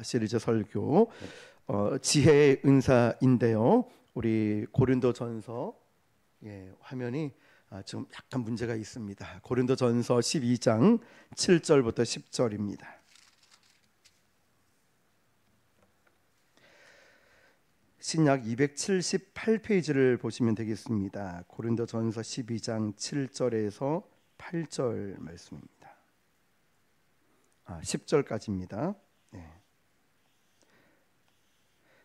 시리즈 설교 지혜의 은사인데요. 우리 고린도전서 화면이 지금 약간 문제가 있습니다. 고린도전서 12장 7절부터 10절입니다. 신약 278페이지를 보시면 되겠습니다. 고린도전서 12장 7절에서 8절 말씀입니다. 10절까지입니다.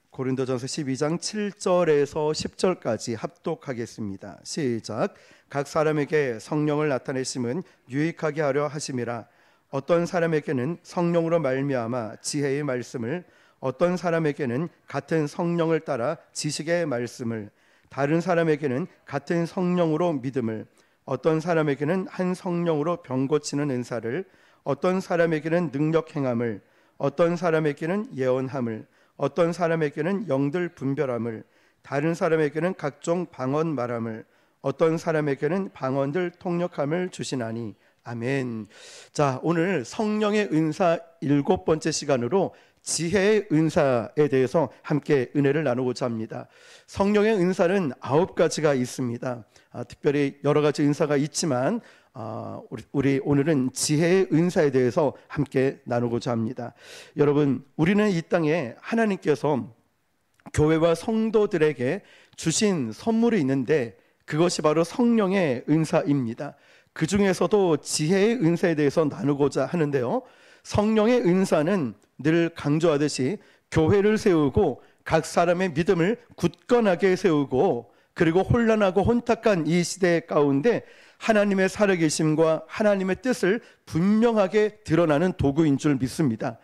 고린도전서 12장 7절에서 10절까지 합독하겠습니다. 시작. 각 사람에게 성령을 나타내심은 유익하게 하려 하심이라. 어떤 사람에게는 성령으로 말미암아 지혜의 말씀을, 어떤 사람에게는 같은 성령을 따라 지식의 말씀을, 다른 사람에게는 같은 성령으로 믿음을, 어떤 사람에게는 한 성령으로 병 고치는 은사를, 어떤 사람에게는 능력 행함을, 어떤 사람에게는 예언함을, 어떤 사람에게는 영들 분별함을, 다른 사람에게는 각종 방언 말함을, 어떤 사람에게는 방언들 통역함을 주시나니. 아멘. 자, 오늘 성령의 은사 7번째 시간으로 지혜의 은사에 대해서 함께 은혜를 나누고자 합니다. 성령의 은사는 9가지가 있습니다. 특별히 여러 가지 은사가 있지만 우리 오늘은 지혜의 은사에 대해서 함께 나누고자 합니다. 여러분, 우리는 이 땅에 하나님께서 교회와 성도들에게 주신 선물이 있는데 그것이 바로 성령의 은사입니다. 그 중에서도 지혜의 은사에 대해서 나누고자 하는데요, 성령의 은사는 늘 강조하듯이 교회를 세우고 각 사람의 믿음을 굳건하게 세우고, 그리고 혼란하고 혼탁한 이 시대 가운데 하나님의 살아계심과 하나님의 뜻을 분명하게 드러나는 도구인 줄 믿습니다.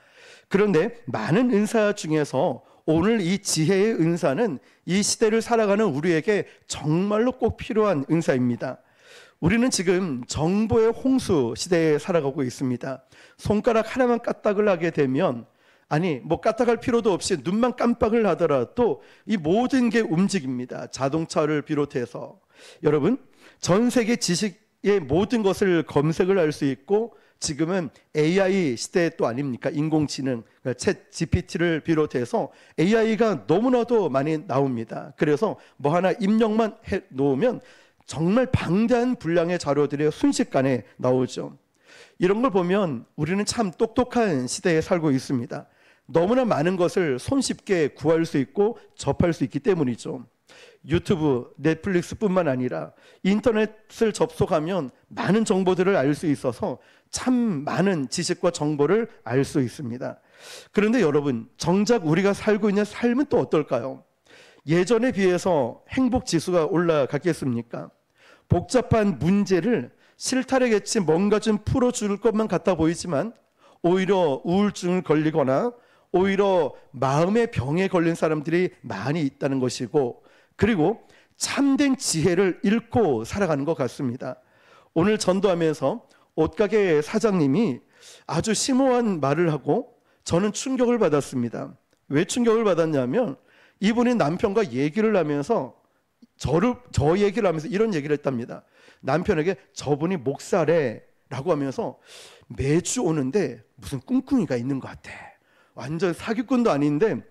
그런데 많은 은사 중에서 오늘 이 지혜의 은사는 이 시대를 살아가는 우리에게 정말로 꼭 필요한 은사입니다. 우리는 지금 정보의 홍수 시대에 살아가고 있습니다. 손가락 하나만 까딱을 하게 되면, 까딱할 필요도 없이 눈만 깜빡을 하더라도 이 모든 게 움직입니다. 자동차를 비롯해서. 여러분, 전 세계 지식의 모든 것을 검색을 할 수 있고, 지금은 AI 시대 또 아닙니까? 인공지능, 챗 GPT를 비롯해서 AI가 너무나도 많이 나옵니다. 그래서 뭐 하나 입력만 해 놓으면 정말 방대한 분량의 자료들이 순식간에 나오죠. 이런 걸 보면 우리는 참 똑똑한 시대에 살고 있습니다. 너무나 많은 것을 손쉽게 구할 수 있고 접할 수 있기 때문이죠. 유튜브, 넷플릭스뿐만 아니라 인터넷을 접속하면 많은 정보들을 알 수 있어서 참 많은 지식과 정보를 알 수 있습니다. 그런데 여러분, 정작 우리가 살고 있는 삶은 또 어떨까요? 예전에 비해서 행복 지수가 올라갔겠습니까? 복잡한 문제를 실타래같이 뭔가 좀 풀어줄 것만 같아 보이지만 오히려 우울증을 걸리거나 오히려 마음의 병에 걸린 사람들이 많이 있다는 것이고, 그리고 참된 지혜를 잃고 살아가는 것 같습니다. 오늘 전도하면서 옷가게 사장님이 아주 심오한 말을 하고 저는 충격을 받았습니다. 왜 충격을 받았냐면, 이분이 남편과 얘기를 하면서 저 얘기를 하면서 이런 얘기를 했답니다. 남편에게 저분이 목사래 라고 하면서 매주 오는데 무슨 꿍꿍이가 있는 것 같아. 완전 사기꾼도 아닌데,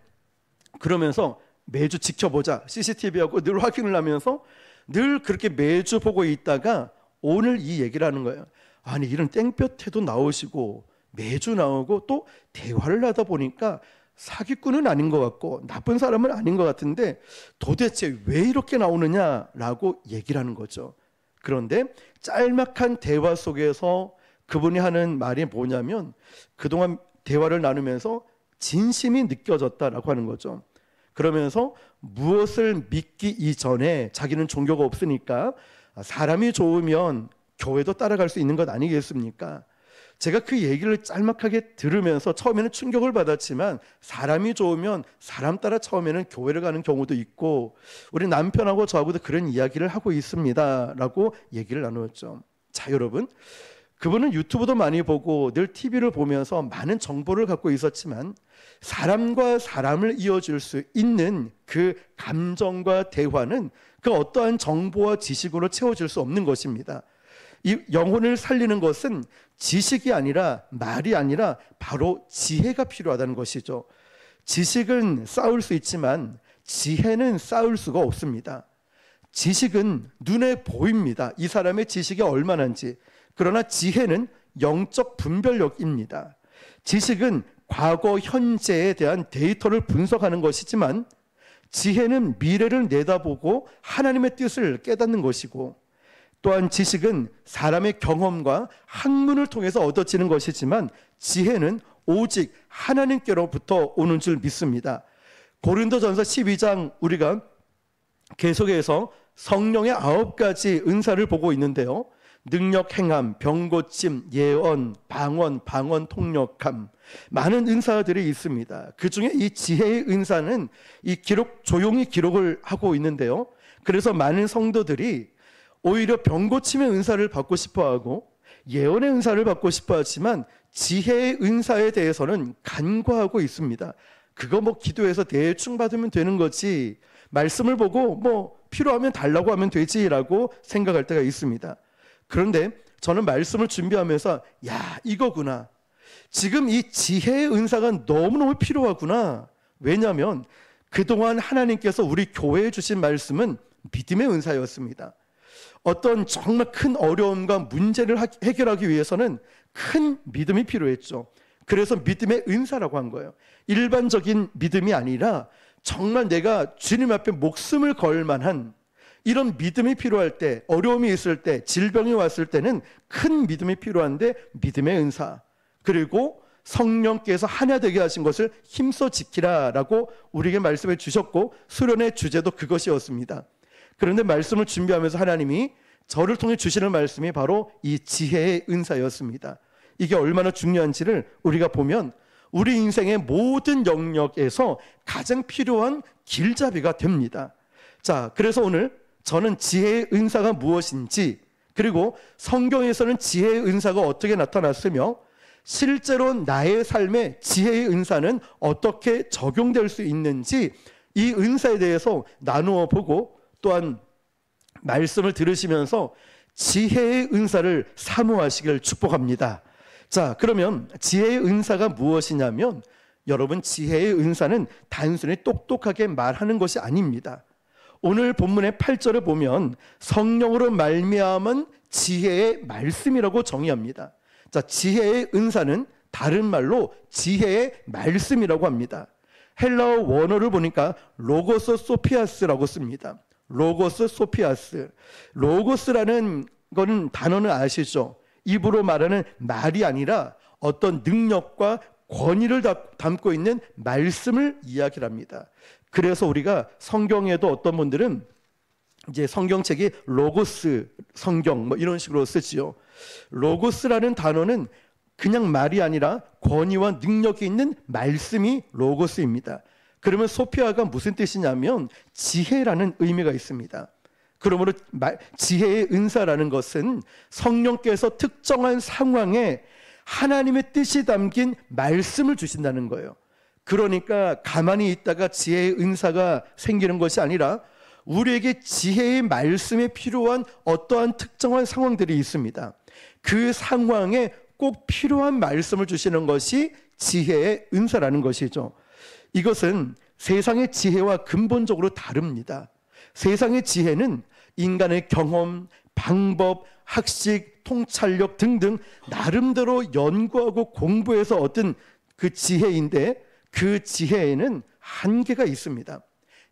그러면서 매주 지켜보자, CCTV하고 늘 확인을 하면서 늘 그렇게 매주 보고 있다가 오늘 이 얘기를 하는 거예요. 아니, 이런 땡볕에도 나오시고 매주 나오고 또 대화를 하다 보니까 사기꾼은 아닌 것 같고 나쁜 사람은 아닌 것 같은데 도대체 왜 이렇게 나오느냐라고 얘기를 하는 거죠. 그런데 짤막한 대화 속에서 그분이 하는 말이 뭐냐면, 그동안 대화를 나누면서 진심이 느껴졌다라고 하는 거죠. 그러면서 무엇을 믿기 이전에 자기는 종교가 없으니까 사람이 좋으면 교회도 따라갈 수 있는 것 아니겠습니까? 제가 그 얘기를 짤막하게 들으면서 처음에는 충격을 받았지만, 사람이 좋으면 사람 따라 처음에는 교회를 가는 경우도 있고, 우리 남편하고 저하고도 그런 이야기를 하고 있습니다 라고 얘기를 나누었죠. 자, 여러분, 그분은 유튜브도 많이 보고 늘 TV를 보면서 많은 정보를 갖고 있었지만 사람과 사람을 이어줄 수 있는 그 감정과 대화는 그 어떠한 정보와 지식으로 채워질 수 없는 것입니다. 이 영혼을 살리는 것은 지식이 아니라 말이 아니라 바로 지혜가 필요하다는 것이죠. 지식은 쌓을 수 있지만 지혜는 쌓을 수가 없습니다. 지식은 눈에 보입니다. 이 사람의 지식이 얼마나인지. 그러나 지혜는 영적 분별력입니다. 지식은 과거, 현재에 대한 데이터를 분석하는 것이지만 지혜는 미래를 내다보고 하나님의 뜻을 깨닫는 것이고, 또한 지식은 사람의 경험과 학문을 통해서 얻어지는 것이지만 지혜는 오직 하나님께로부터 오는 줄 믿습니다. 고린도전서 12장 우리가 계속해서 성령의 9가지 은사를 보고 있는데요. 능력, 행함, 병고침, 예언, 방언, 통역함, 많은 은사들이 있습니다. 그 중에 이 지혜의 은사는 조용히 기록을 하고 있는데요. 그래서 많은 성도들이 오히려 병고침의 은사를 받고 싶어하고 예언의 은사를 받고 싶어하지만 지혜의 은사에 대해서는 간과하고 있습니다. 그거 기도해서 대충 받으면 되는 거지, 말씀을 보고 필요하면 달라고 하면 되지라고 생각할 때가 있습니다. 그런데 저는 말씀을 준비하면서 이거구나, 지금 이 지혜의 은사가 너무너무 필요하구나. 왜냐하면 그동안 하나님께서 우리 교회에 주신 말씀은 믿음의 은사였습니다. 어떤 정말 큰 어려움과 문제를 해결하기 위해서는 큰 믿음이 필요했죠. 그래서 믿음의 은사라고 한 거예요. 일반적인 믿음이 아니라 정말 내가 주님 앞에 목숨을 걸 만한 이런 믿음이 필요할 때, 어려움이 있을 때, 질병이 왔을 때는 큰 믿음이 필요한데 믿음의 은사, 그리고 성령께서 하나 되게 하신 것을 힘써 지키라라고 우리에게 말씀해 주셨고, 수련의 주제도 그것이었습니다. 그런데 말씀을 준비하면서 하나님이 저를 통해 주시는 말씀이 바로 이 지혜의 은사였습니다. 이게 얼마나 중요한지를 우리가 보면 우리 인생의 모든 영역에서 가장 필요한 길잡이가 됩니다. 자, 그래서 오늘 저는 지혜의 은사가 무엇인지, 그리고 성경에서는 지혜의 은사가 어떻게 나타났으며 실제로 나의 삶에 지혜의 은사는 어떻게 적용될 수 있는지, 이 은사에 대해서 나누어 보고, 또한 말씀을 들으시면서 지혜의 은사를 사모하시길 축복합니다. 자, 그러면 지혜의 은사가 무엇이냐면, 여러분, 지혜의 은사는 단순히 똑똑하게 말하는 것이 아닙니다. 오늘 본문의 8절을 보면 성령으로 말미암은 지혜의 말씀이라고 정의합니다. 자, 지혜의 은사는 다른 말로 지혜의 말씀이라고 합니다. 헬라어 원어를 보니까 로고스 소피아스라고 씁니다. 로고스 소피아스. 로고스라는 거는 단어는 아시죠? 입으로 말하는 말이 아니라 어떤 능력과 권위를 담고 있는 말씀을 이야기를 합니다. 그래서 우리가 성경에도 어떤 분들은 이제 성경책이 로고스 성경 이런 식으로 쓰지요. 로고스라는 단어는 그냥 말이 아니라 권위와 능력이 있는 말씀이 로고스입니다. 그러면 소피아가 무슨 뜻이냐면 지혜라는 의미가 있습니다. 그러므로 지혜의 은사라는 것은 성령께서 특정한 상황에 하나님의 뜻이 담긴 말씀을 주신다는 거예요. 그러니까 가만히 있다가 지혜의 은사가 생기는 것이 아니라 우리에게 지혜의 말씀에 필요한 어떠한 특정한 상황들이 있습니다. 그 상황에 꼭 필요한 말씀을 주시는 것이 지혜의 은사라는 것이죠. 이것은 세상의 지혜와 근본적으로 다릅니다. 세상의 지혜는 인간의 경험, 방법, 학식, 통찰력 등등 나름대로 연구하고 공부해서 얻은 그 지혜인데, 그 지혜에는 한계가 있습니다.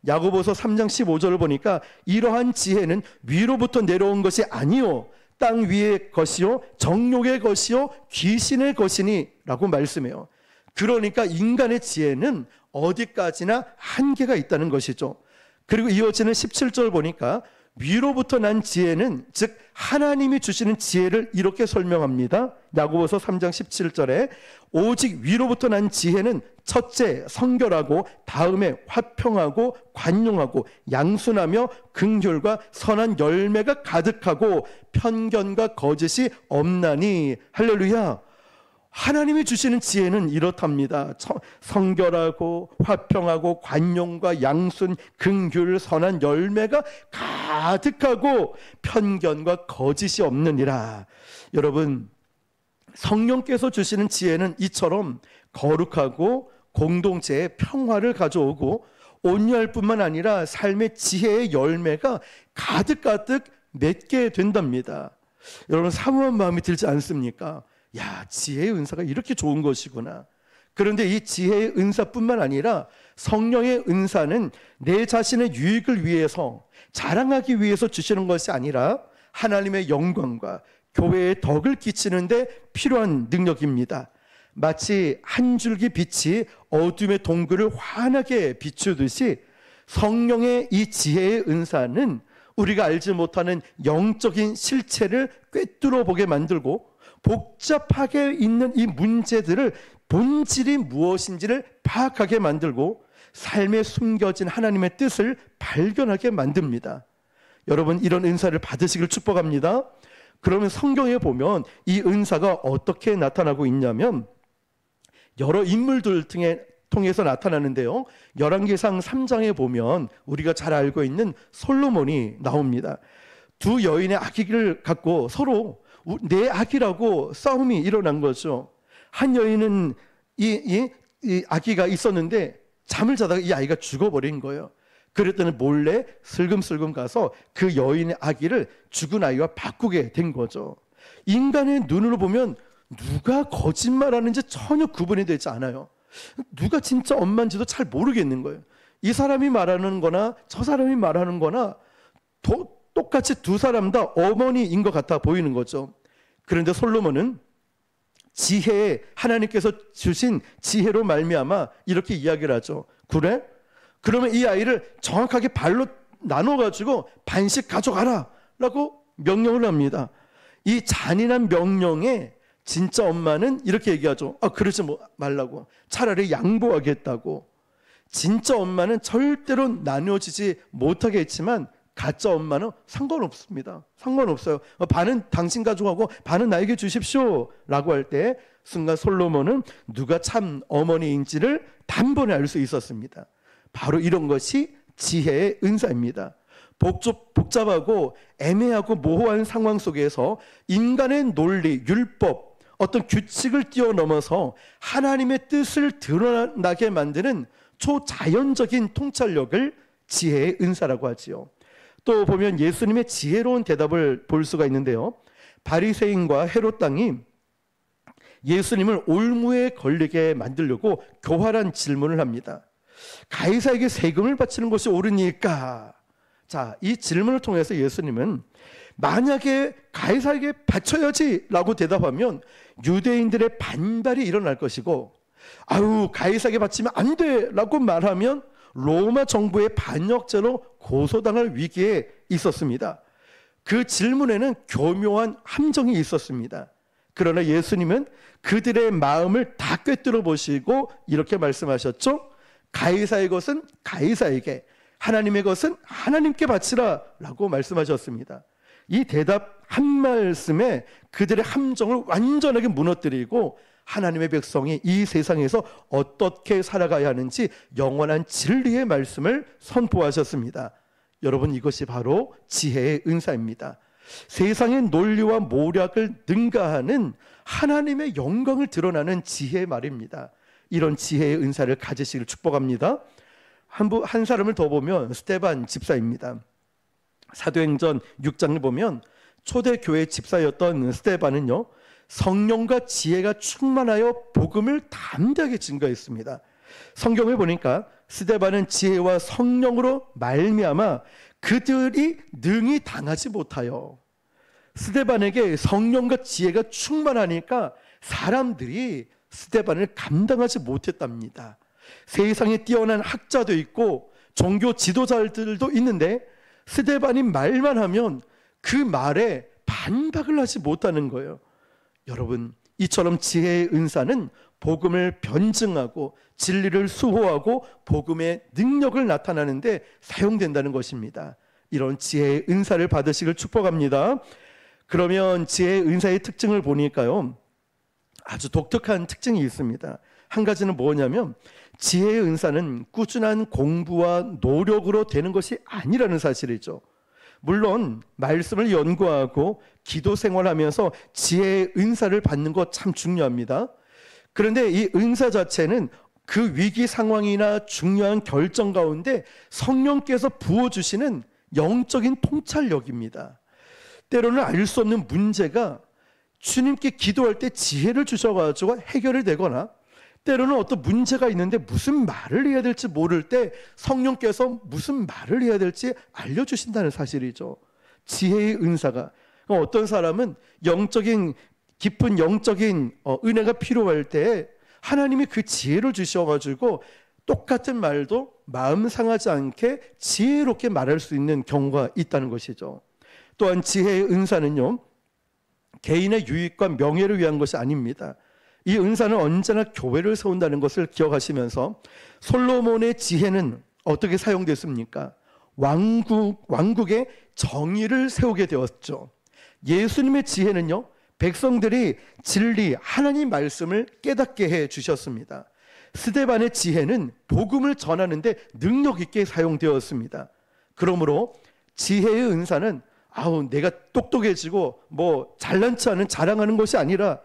야고보서 3장 15절을 보니까 이러한 지혜는 위로부터 내려온 것이 아니요 땅 위의 것이요 정욕의 것이요 귀신의 것이니 라고 말씀해요. 그러니까 인간의 지혜는 어디까지나 한계가 있다는 것이죠. 그리고 이어지는 17절 보니까 위로부터 난 지혜는, 즉 하나님이 주시는 지혜를 이렇게 설명합니다. 야고보서 3장 17절에 오직 위로부터 난 지혜는 첫째 성결하고 다음에 화평하고 관용하고 양순하며 긍휼과 선한 열매가 가득하고 편견과 거짓이 없나니. 할렐루야. 하나님이 주시는 지혜는 이렇답니다. 성결하고 화평하고 관용과 양순, 긍휼, 선한 열매가 가득하고 편견과 거짓이 없느니라. 여러분, 성령께서 주시는 지혜는 이처럼 거룩하고 공동체의 평화를 가져오고 온유할 뿐만 아니라 삶의 지혜의 열매가 가득가득 맺게 된답니다. 여러분, 사모한 마음이 들지 않습니까? 야, 지혜의 은사가 이렇게 좋은 것이구나. 그런데 이 지혜의 은사뿐만 아니라 성령의 은사는 내 자신의 유익을 위해서, 자랑하기 위해서 주시는 것이 아니라 하나님의 영광과 교회의 덕을 끼치는 데 필요한 능력입니다. 마치 한 줄기 빛이 어둠의 동굴을 환하게 비추듯이 성령의 이 지혜의 은사는 우리가 알지 못하는 영적인 실체를 꿰뚫어 보게 만들고 복잡하게 있는 이 문제들을 본질이 무엇인지를 파악하게 만들고 삶에 숨겨진 하나님의 뜻을 발견하게 만듭니다. 여러분, 이런 은사를 받으시길 축복합니다. 그러면 성경에 보면 이 은사가 어떻게 나타나고 있냐면 여러 인물들 통해서 나타나는데요, 열왕기상 3장에 보면 우리가 잘 알고 있는 솔로몬이 나옵니다. 두 여인의 아기를 갖고 서로 내 아기라고 싸움이 일어난 거죠. 한 여인은 이 아기가 있었는데 잠을 자다가 이 아이가 죽어버린 거예요. 그랬더니 몰래 슬금슬금 가서 그 여인의 아기를 죽은 아이와 바꾸게 된 거죠. 인간의 눈으로 보면 누가 거짓말하는지 전혀 구분이 되지 않아요. 누가 진짜 엄마인지도 잘 모르겠는 거예요. 이 사람이 말하는 거나 저 사람이 말하는 거나 똑같이 두 사람 다 어머니인 것 같아 보이는 거죠. 그런데 솔로몬은 지혜에, 하나님께서 주신 지혜로 말미암아 이렇게 이야기를 하죠. 그래? 그러면 이 아이를 정확하게 발로 나눠가지고 반씩 가져가라 라고 명령을 합니다. 이 잔인한 명령에 진짜 엄마는 이렇게 얘기하죠. 그러지 말라고. 차라리 양보하겠다고. 진짜 엄마는 절대로 나누어지지 못하게 했지만 가짜 엄마는 상관없습니다. 상관없어요. 반은 당신 가져가고 반은 나에게 주십시오 라고 할 때 순간 솔로몬은 누가 참 어머니인지를 단번에 알 수 있었습니다. 바로 이런 것이 지혜의 은사입니다. 복잡하고 애매하고 모호한 상황 속에서 인간의 논리, 율법, 어떤 규칙을 뛰어넘어서 하나님의 뜻을 드러나게 만드는 초자연적인 통찰력을 지혜의 은사라고 하지요. 또 보면 예수님의 지혜로운 대답을 볼 수가 있는데요, 바리새인과 헤롯 당이 예수님을 올무에 걸리게 만들려고 교활한 질문을 합니다. 가이사에게 세금을 바치는 것이 옳으니까? 자, 이 질문을 통해서 예수님은 만약에 가이사에게 바쳐야지 라고 대답하면 유대인들의 반발이 일어날 것이고, 아유 가이사에게 바치면 안 돼 라고 말하면 로마 정부의 반역죄로 고소당할 위기에 있었습니다. 그 질문에는 교묘한 함정이 있었습니다. 그러나 예수님은 그들의 마음을 다 꿰뚫어 보시고 이렇게 말씀하셨죠. 가이사의 것은 가이사에게, 하나님의 것은 하나님께 바치라 라고 말씀하셨습니다. 이 대답 한 말씀에 그들의 함정을 완전하게 무너뜨리고 하나님의 백성이 이 세상에서 어떻게 살아가야 하는지 영원한 진리의 말씀을 선포하셨습니다. 여러분, 이것이 바로 지혜의 은사입니다. 세상의 논리와 모략을 능가하는 하나님의 영광을 드러나는 지혜의 말입니다. 이런 지혜의 은사를 가지시길 축복합니다. 한 사람을 더 보면 스데반 집사입니다. 사도행전 6장을 보면 초대교회 집사였던 스데반은요, 성령과 지혜가 충만하여 복음을 담대하게 증거했습니다. 성경을 보니까 스데반은 지혜와 성령으로 말미암아 그들이 능히 당하지 못하여, 스데반에게 성령과 지혜가 충만하니까 사람들이 스데반을 감당하지 못했답니다. 세상에 뛰어난 학자도 있고 종교 지도자들도 있는데 스데반이 말만 하면 그 말에 반박을 하지 못하는 거예요. 여러분, 이처럼 지혜의 은사는 복음을 변증하고 진리를 수호하고 복음의 능력을 나타나는데 사용된다는 것입니다. 이런 지혜의 은사를 받으시길 축복합니다. 그러면 지혜의 은사의 특징을 보니까요, 아주 독특한 특징이 있습니다. 한 가지는 뭐냐면 지혜의 은사는 꾸준한 공부와 노력으로 되는 것이 아니라는 사실이죠. 물론 말씀을 연구하고 기도 생활하면서 지혜의 은사를 받는 것 참 중요합니다. 그런데 이 은사 자체는 그 위기 상황이나 중요한 결정 가운데 성령께서 부어주시는 영적인 통찰력입니다. 때로는 알 수 없는 문제가 주님께 기도할 때 지혜를 주셔가지고 해결이 되거나, 때로는 어떤 문제가 있는데 무슨 말을 해야 될지 모를 때 성령께서 무슨 말을 해야 될지 알려주신다는 사실이죠. 지혜의 은사가, 어떤 사람은 깊은 영적인 은혜가 필요할 때 하나님이 그 지혜를 주셔가지고 똑같은 말도 마음 상하지 않게 지혜롭게 말할 수 있는 경우가 있다는 것이죠. 또한 지혜의 은사는요, 개인의 유익과 명예를 위한 것이 아닙니다. 이 은사는 언제나 교회를 세운다는 것을 기억하시면서, 솔로몬의 지혜는 어떻게 사용됐습니까? 왕국의 정의를 세우게 되었죠. 예수님의 지혜는요, 백성들이 진리, 하나님 말씀을 깨닫게 해 주셨습니다. 스데반의 지혜는 복음을 전하는데 능력 있게 사용되었습니다. 그러므로 지혜의 은사는 내가 똑똑해지고 잘난 체 않은 자랑하는 것이 아니라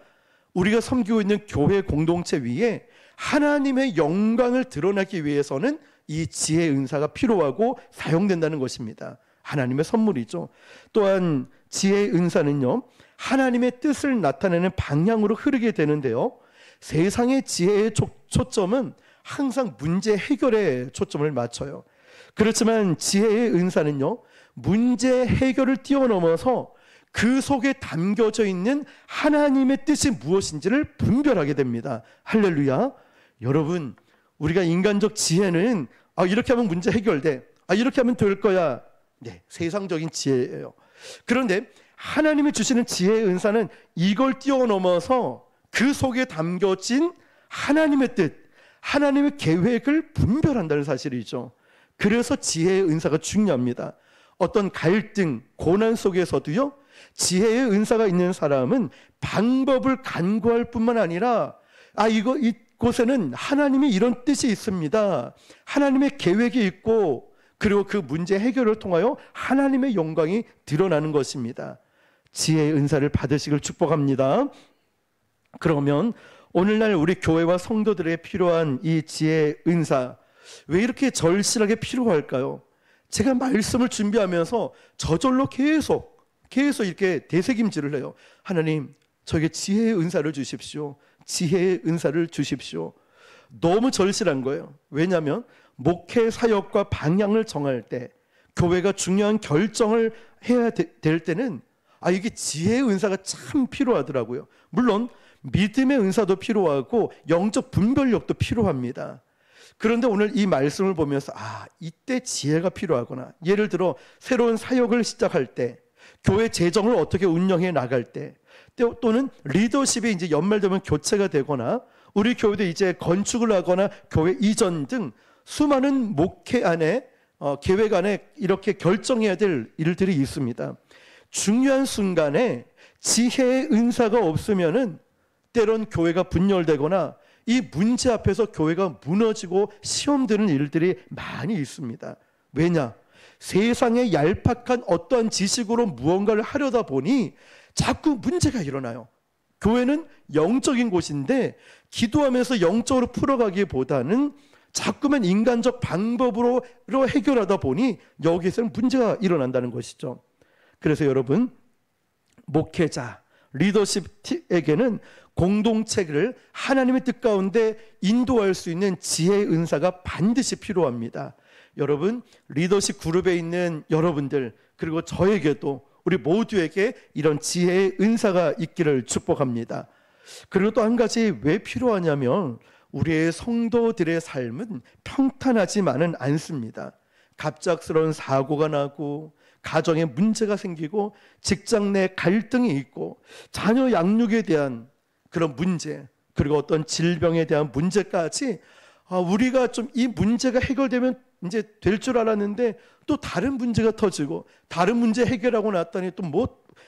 우리가 섬기고 있는 교회 공동체 위에 하나님의 영광을 드러내기 위해서는 이 지혜의 은사가 필요하고 사용된다는 것입니다. 하나님의 선물이죠. 또한 지혜의 은사는요, 하나님의 뜻을 나타내는 방향으로 흐르게 되는데요, 세상의 지혜의 초점은 항상 문제 해결에 초점을 맞춰요. 그렇지만 지혜의 은사는요, 문제 해결을 뛰어넘어서 그 속에 담겨져 있는 하나님의 뜻이 무엇인지를 분별하게 됩니다. 할렐루야. 여러분, 우리가 인간적 지혜는 이렇게 하면 문제 해결돼, 이렇게 하면 될 거야, 네, 세상적인 지혜예요. 그런데 하나님이 주시는 지혜의 은사는 이걸 뛰어넘어서 그 속에 담겨진 하나님의 뜻, 하나님의 계획을 분별한다는 사실이죠. 그래서 지혜의 은사가 중요합니다. 어떤 갈등, 고난 속에서도요, 지혜의 은사가 있는 사람은 방법을 간구할 뿐만 아니라 이곳에는 하나님이 이런 뜻이 있습니다, 하나님의 계획이 있고, 그리고 그 문제 해결을 통하여 하나님의 영광이 드러나는 것입니다. 지혜의 은사를 받으시길 축복합니다. 그러면 오늘날 우리 교회와 성도들에게 필요한 이 지혜의 은사, 왜 이렇게 절실하게 필요할까요? 제가 말씀을 준비하면서 저절로 계속 이렇게 되새김질을 해요. 하나님, 저에게 지혜의 은사를 주십시오. 지혜의 은사를 주십시오. 너무 절실한 거예요. 왜냐하면 목회 사역과 방향을 정할 때, 교회가 중요한 결정을 해야 될 때는 이게 지혜의 은사가 참 필요하더라고요. 물론 믿음의 은사도 필요하고 영적 분별력도 필요합니다. 그런데 오늘 이 말씀을 보면서 이때 지혜가 필요하구나. 예를 들어 새로운 사역을 시작할 때, 교회 재정을 어떻게 운영해 나갈 때, 또는 리더십이 이제 연말 되면 교체가 되거나, 우리 교회도 이제 건축을 하거나 교회 이전 등 수많은 목회 안에 계획 안에 이렇게 결정해야 될 일들이 있습니다. 중요한 순간에 지혜의 은사가 없으면은 때론 교회가 분열되거나 이 문제 앞에서 교회가 무너지고 시험되는 일들이 많이 있습니다. 왜냐? 세상의 얄팍한 어떠한 지식으로 무언가를 하려다 보니 자꾸 문제가 일어나요. 교회는 영적인 곳인데 기도하면서 영적으로 풀어가기보다는 자꾸만 인간적 방법으로 해결하다 보니 여기에서는 문제가 일어난다는 것이죠. 그래서 여러분, 목회자, 리더십에게는 공동체를 하나님의 뜻 가운데 인도할 수 있는 지혜의 은사가 반드시 필요합니다. 여러분, 리더십 그룹에 있는 여러분들, 그리고 저에게도, 우리 모두에게 이런 지혜의 은사가 있기를 축복합니다. 그리고 또 한 가지 왜 필요하냐면, 우리의 성도들의 삶은 평탄하지만은 않습니다. 갑작스러운 사고가 나고, 가정에 문제가 생기고, 직장 내 갈등이 있고, 자녀 양육에 대한 그런 문제, 그리고 어떤 질병에 대한 문제까지, 우리가 좀 이 문제가 해결되면 이제 될 줄 알았는데 또 다른 문제가 터지고, 다른 문제 해결하고 났더니 또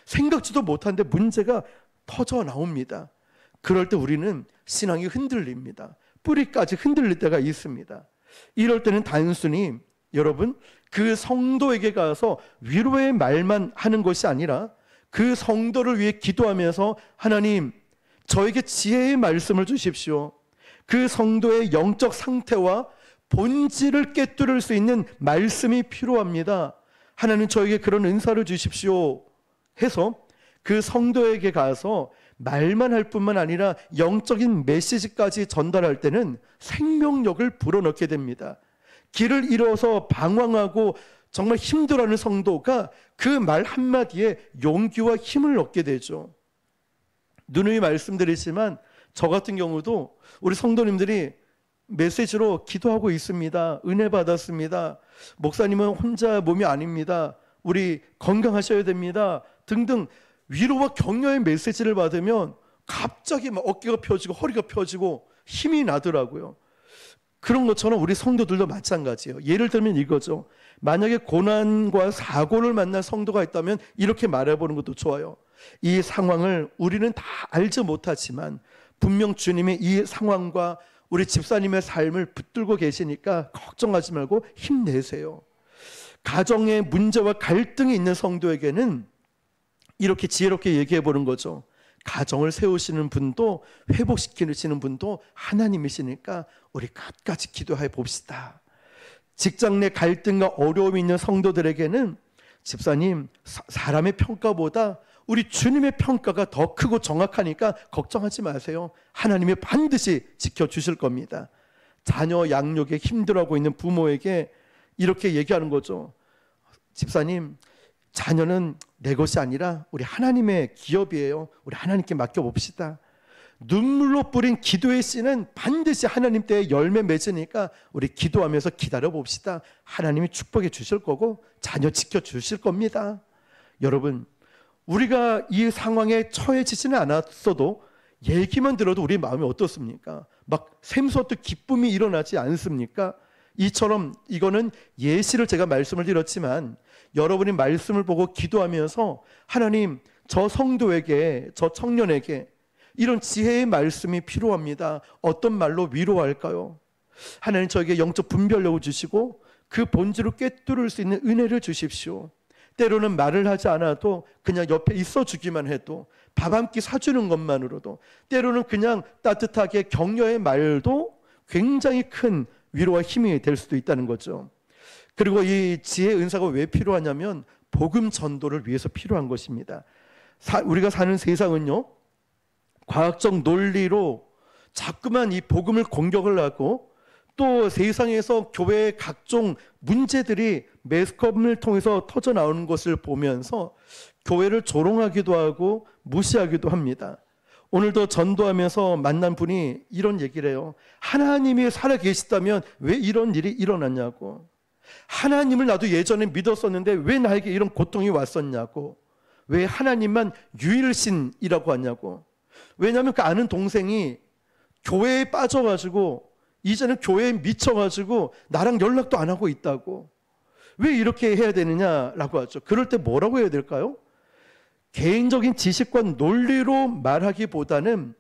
생각지도 못한데 문제가 터져 나옵니다. 그럴 때 우리는 신앙이 흔들립니다. 뿌리까지 흔들릴 때가 있습니다. 이럴 때는 단순히 여러분 그 성도에게 가서 위로의 말만 하는 것이 아니라 그 성도를 위해 기도하면서 하나님, 저에게 지혜의 말씀을 주십시오. 그 성도의 영적 상태와 본질을 꿰뚫을 수 있는 말씀이 필요합니다. 하나님, 저에게 그런 은사를 주십시오 해서 그 성도에게 가서 말만 할 뿐만 아니라 영적인 메시지까지 전달할 때는 생명력을 불어넣게 됩니다. 길을 잃어서 방황하고 정말 힘들어하는 성도가 그 말 한마디에 용기와 힘을 얻게 되죠. 누누이 말씀드리지만 저 같은 경우도 우리 성도님들이 메시지로 기도하고 있습니다. 은혜 받았습니다. 목사님은 혼자 몸이 아닙니다. 우리 건강하셔야 됩니다. 등등 위로와 격려의 메시지를 받으면 갑자기 막 어깨가 펴지고 허리가 펴지고 힘이 나더라고요. 그런 것처럼 우리 성도들도 마찬가지예요. 예를 들면 이거죠. 만약에 고난과 사고를 만난 성도가 있다면 이렇게 말해보는 것도 좋아요. 이 상황을 우리는 다 알지 못하지만 분명 주님이 이 상황과 우리 집사님의 삶을 붙들고 계시니까 걱정하지 말고 힘내세요. 가정에 문제와 갈등이 있는 성도에게는 이렇게 지혜롭게 얘기해 보는 거죠. 가정을 세우시는 분도 회복시키시는 분도 하나님이시니까 우리 끝까지 기도해 봅시다. 직장 내 갈등과 어려움이 있는 성도들에게는 집사님, 사람의 평가보다 우리 주님의 평가가 더 크고 정확하니까 걱정하지 마세요. 하나님이 반드시 지켜주실 겁니다. 자녀 양육에 힘들어하고 있는 부모에게 이렇게 얘기하는 거죠. 집사님, 자녀는 내 것이 아니라 우리 하나님의 기업이에요. 우리 하나님께 맡겨봅시다. 눈물로 뿌린 기도의 씨는 반드시 하나님 때에 열매 맺으니까 우리 기도하면서 기다려봅시다. 하나님이 축복해 주실 거고 자녀 지켜주실 겁니다. 여러분, 우리가 이 상황에 처해지지는 않았어도 얘기만 들어도 우리 마음이 어떻습니까? 막 샘솟듯 기쁨이 일어나지 않습니까? 이처럼 이거는 예시를 제가 말씀을 드렸지만 여러분이 말씀을 보고 기도하면서 하나님, 저 성도에게, 저 청년에게 이런 지혜의 말씀이 필요합니다. 어떤 말로 위로할까요? 하나님, 저에게 영적 분별력을 주시고 그 본질을 꿰뚫을 수 있는 은혜를 주십시오. 때로는 말을 하지 않아도 그냥 옆에 있어 주기만 해도, 밥 한 끼 사주는 것만으로도, 때로는 그냥 따뜻하게 격려의 말도 굉장히 큰 위로와 힘이 될 수도 있다는 거죠. 그리고 이 지혜의 은사가 왜 필요하냐면 복음 전도를 위해서 필요한 것입니다. 우리가 사는 세상은요, 과학적 논리로 자꾸만 이 복음을 공격을 하고 또 세상에서 교회의 각종 문제들이 매스컴을 통해서 터져 나오는 것을 보면서 교회를 조롱하기도 하고 무시하기도 합니다. 오늘도 전도하면서 만난 분이 이런 얘기를 해요. 하나님이 살아계시다면 왜 이런 일이 일어났냐고. 하나님을 나도 예전에 믿었었는데 왜 나에게 이런 고통이 왔었냐고. 왜 하나님만 유일신이라고 하냐고. 왜냐하면 그 아는 동생이 교회에 빠져가지고 이제는 교회에 미쳐가지고 나랑 연락도 안 하고 있다고. 왜 이렇게 해야 되느냐라고 하죠. 그럴 때 뭐라고 해야 될까요? 개인적인 지식과 논리로 말하기보다는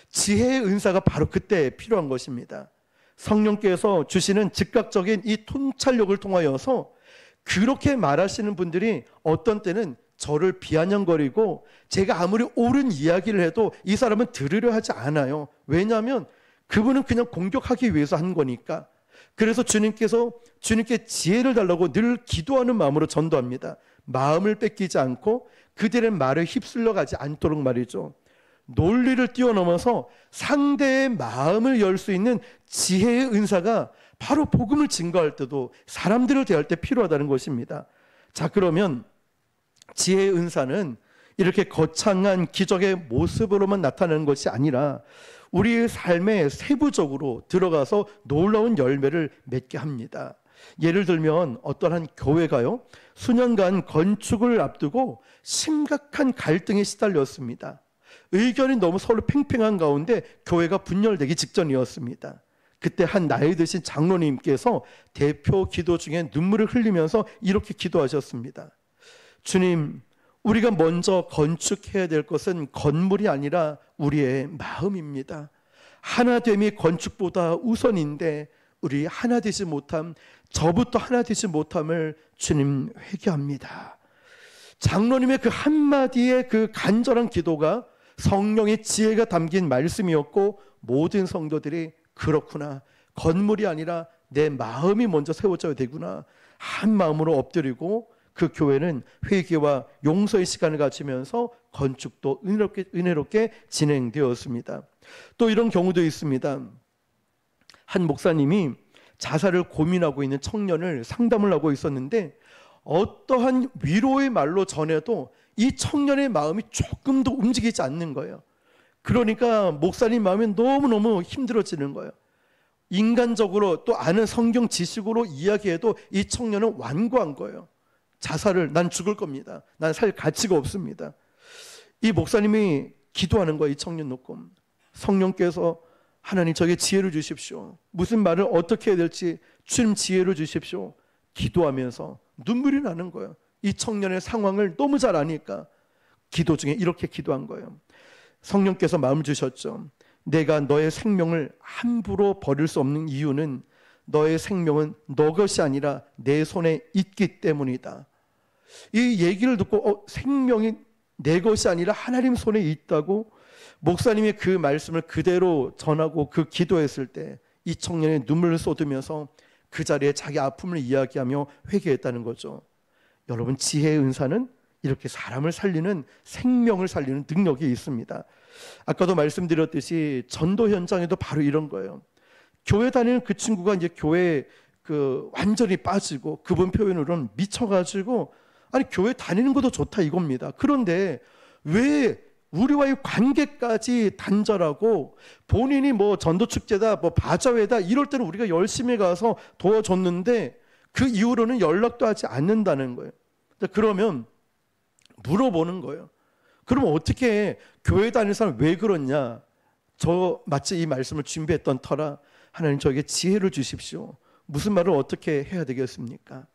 지혜의 은사가 바로 그때 필요한 것입니다. 성령께서 주시는 즉각적인 이 통찰력을 통하여서 그렇게 말하시는 분들이 어떤 때는 저를 비아냥거리고 제가 아무리 옳은 이야기를 해도 이 사람은 들으려 하지 않아요. 왜냐하면 그분은 그냥 공격하기 위해서 한 거니까. 그래서 주님께 지혜를 달라고 늘 기도하는 마음으로 전도합니다. 마음을 뺏기지 않고 그들의 말을 휩쓸려 가지 않도록 말이죠. 논리를 뛰어넘어서 상대의 마음을 열 수 있는 지혜의 은사가 바로 복음을 증거할 때도 사람들을 대할 때 필요하다는 것입니다. 자, 그러면 지혜의 은사는 이렇게 거창한 기적의 모습으로만 나타나는 것이 아니라 우리의 삶에 세부적으로 들어가서 놀라운 열매를 맺게 합니다. 예를 들면 어떤 한 교회가요, 수년간 건축을 앞두고 심각한 갈등에 시달렸습니다. 의견이 너무 서로 팽팽한 가운데 교회가 분열되기 직전이었습니다. 그때 한 나이 드신 장로님께서 대표 기도 중에 눈물을 흘리면서 이렇게 기도하셨습니다. 주님, 우리가 먼저 건축해야 될 것은 건물이 아니라 우리의 마음입니다. 하나됨이 건축보다 우선인데 우리 하나 되지 못함, 저부터 하나 되지 못함을 주님 회개합니다. 장로님의 그 한마디의 그 간절한 기도가 성령의 지혜가 담긴 말씀이었고, 모든 성도들이 그렇구나, 건물이 아니라 내 마음이 먼저 세워져야 되구나, 한 마음으로 엎드리고 그 교회는 회개와 용서의 시간을 가지면서 건축도 은혜롭게 진행되었습니다. 또 이런 경우도 있습니다. 한 목사님이 자살을 고민하고 있는 청년을 상담을 하고 있었는데, 어떠한 위로의 말로 전해도 이 청년의 마음이 조금도 움직이지 않는 거예요. 그러니까 목사님 마음이 너무너무 힘들어지는 거예요. 인간적으로 또 아는 성경 지식으로 이야기해도 이 청년은 완고한 거예요. 자살을, 난 죽을 겁니다, 난 살 가치가 없습니다. 이 목사님이 기도하는 거예요. 이 청년 놓고 성령께서 하나님 저에게 지혜를 주십시오, 무슨 말을 어떻게 해야 될지 주님 지혜를 주십시오. 기도하면서 눈물이 나는 거예요. 이 청년의 상황을 너무 잘 아니까 기도 중에 이렇게 기도한 거예요. 성령께서 마음을 주셨죠. 내가 너의 생명을 함부로 버릴 수 없는 이유는 너의 생명은 너 것이 아니라 내 손에 있기 때문이다. 이 얘기를 듣고 생명이 내 것이 아니라 하나님 손에 있다고 목사님이 그 말씀을 그대로 전하고 그 기도했을 때 이 청년이 눈물을 쏟으면서 그 자리에 자기 아픔을 이야기하며 회개했다는 거죠. 여러분, 지혜의 은사는 이렇게 사람을 살리는, 생명을 살리는 능력이 있습니다. 아까도 말씀드렸듯이 전도 현장에도 바로 이런 거예요. 교회 다니는 그 친구가 이제 교회에 완전히 빠지고, 그분 표현으로는 미쳐가지고, 아니 교회 다니는 것도 좋다 이겁니다. 그런데 왜 우리와의 관계까지 단절하고, 본인이 뭐 전도축제다, 뭐 바자회다 이럴 때는 우리가 열심히 가서 도와줬는데 그 이후로는 연락도 하지 않는다는 거예요. 그러면 물어보는 거예요. 그럼 어떻게 교회 다니는 사람 왜 그렇냐? 저 마치 이 말씀을 준비했던 터라 하나님 저에게 지혜를 주십시오. 무슨 말을 어떻게 해야 되겠습니까?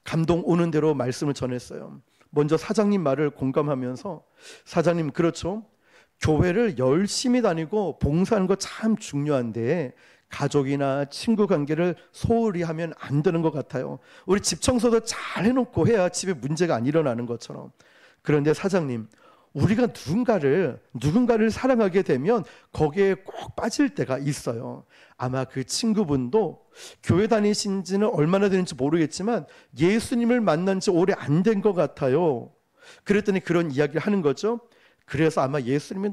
감동 오는 대로 말씀을 전했어요. 먼저 사장님 말을 공감하면서, 사장님 그렇죠, 교회를 열심히 다니고 봉사하는 거 참 중요한데 가족이나 친구 관계를 소홀히 하면 안 되는 것 같아요. 우리 집 청소도 잘 해놓고 해야 집에 문제가 안 일어나는 것처럼. 그런데 사장님, 우리가 누군가를 사랑하게 되면 거기에 꼭 빠질 때가 있어요. 아마 그 친구분도 교회 다니신 지는 얼마나 되는지 모르겠지만 예수님을 만난 지 오래 안 된 것 같아요. 그랬더니 그런 이야기를 하는 거죠. 그래서 아마 예수님이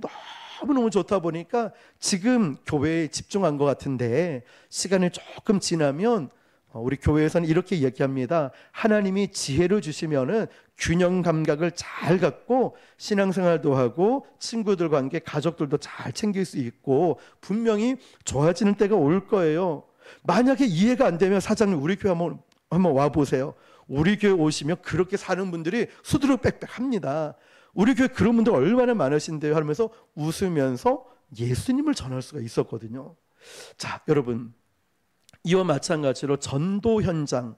너무너무 좋다 보니까 지금 교회에 집중한 것 같은데, 시간이 조금 지나면 우리 교회에서는 이렇게 이야기합니다. 하나님이 지혜를 주시면은 균형 감각을 잘 갖고 신앙생활도 하고 친구들 관계, 가족들도 잘 챙길 수 있고 분명히 좋아지는 때가 올 거예요. 만약에 이해가 안 되면 사장님 우리 교회 한번 와보세요. 우리 교회 오시면 그렇게 사는 분들이 수두룩빽빽합니다. 우리 교회 그런 분들 얼마나 많으신데요 하면서 웃으면서 예수님을 전할 수가 있었거든요. 자, 여러분, 이와 마찬가지로 전도 현장,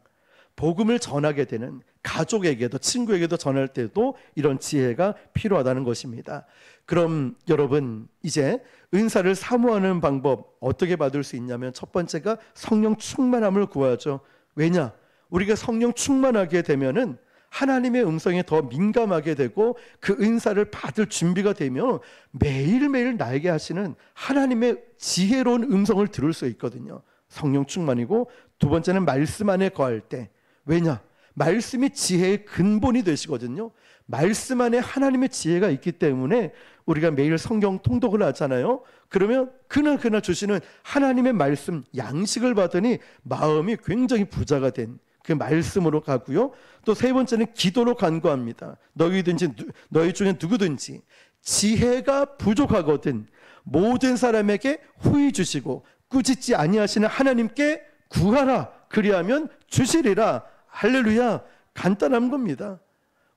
복음을 전하게 되는 가족에게도 친구에게도 전할 때도 이런 지혜가 필요하다는 것입니다. 그럼 여러분, 이제 은사를 사모하는 방법 어떻게 받을 수 있냐면, 첫 번째가 성령 충만함을 구하죠. 왜냐? 우리가 성령 충만하게 되면은 하나님의 음성에 더 민감하게 되고 그 은사를 받을 준비가 되면 매일매일 나에게 하시는 하나님의 지혜로운 음성을 들을 수 있거든요. 성령 충만이고, 두 번째는 말씀 안에 거할 때. 왜냐? 말씀이 지혜의 근본이 되시거든요. 말씀 안에 하나님의 지혜가 있기 때문에 우리가 매일 성경 통독을 하잖아요. 그러면 그날 주시는 하나님의 말씀 양식을 받으니 마음이 굉장히 부자가 된 그 말씀으로 가고요. 또 세 번째는 기도로 간구합니다. 너희 중에 누구든지 지혜가 부족하거든 모든 사람에게 후히 주시고 꾸짖지 아니하시는 하나님께 구하라, 그리하면 주시리라. 할렐루야. 간단한 겁니다.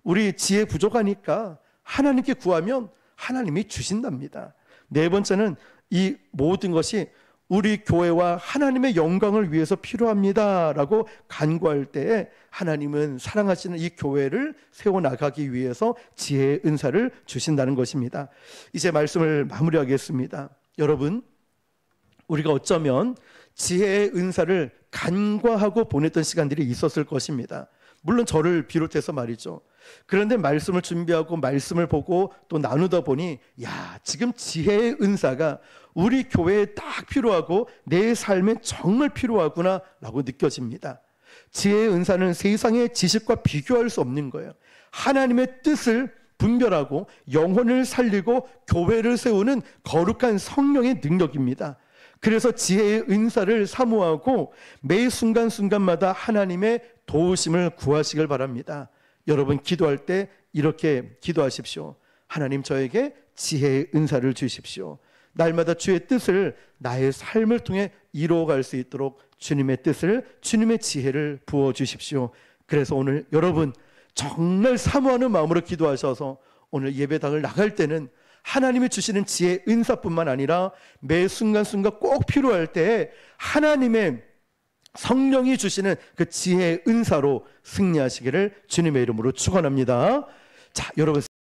우리 지혜 부족하니까 하나님께 구하면 하나님이 주신답니다. 네 번째는 이 모든 것이 우리 교회와 하나님의 영광을 위해서 필요합니다라고 간구할 때에 하나님은 사랑하시는 이 교회를 세워나가기 위해서 지혜의 은사를 주신다는 것입니다. 이제 말씀을 마무리하겠습니다. 여러분, 우리가 어쩌면 지혜의 은사를 간과하고 보냈던 시간들이 있었을 것입니다. 물론 저를 비롯해서 말이죠. 그런데 말씀을 준비하고 말씀을 보고 또 나누다 보니 지금 지혜의 은사가 우리 교회에 딱 필요하고 내 삶에 정말 필요하구나 라고 느껴집니다. 지혜의 은사는 세상의 지식과 비교할 수 없는 거예요. 하나님의 뜻을 분별하고 영혼을 살리고 교회를 세우는 거룩한 성령의 능력입니다. 그래서 지혜의 은사를 사모하고 매 순간순간마다 하나님의 도우심을 구하시길 바랍니다. 여러분, 기도할 때 이렇게 기도하십시오. 하나님, 저에게 지혜의 은사를 주십시오. 날마다 주의 뜻을 나의 삶을 통해 이루어갈 수 있도록 주님의 뜻을, 주님의 지혜를 부어주십시오. 그래서 오늘 여러분 정말 사모하는 마음으로 기도하셔서 오늘 예배당을 나갈 때는 하나님이 주시는 지혜의 은사뿐만 아니라 매 순간순간 꼭 필요할 때 하나님의 성령이 주시는 그 지혜의 은사로 승리하시기를 주님의 이름으로 축원합니다. 자, 여러분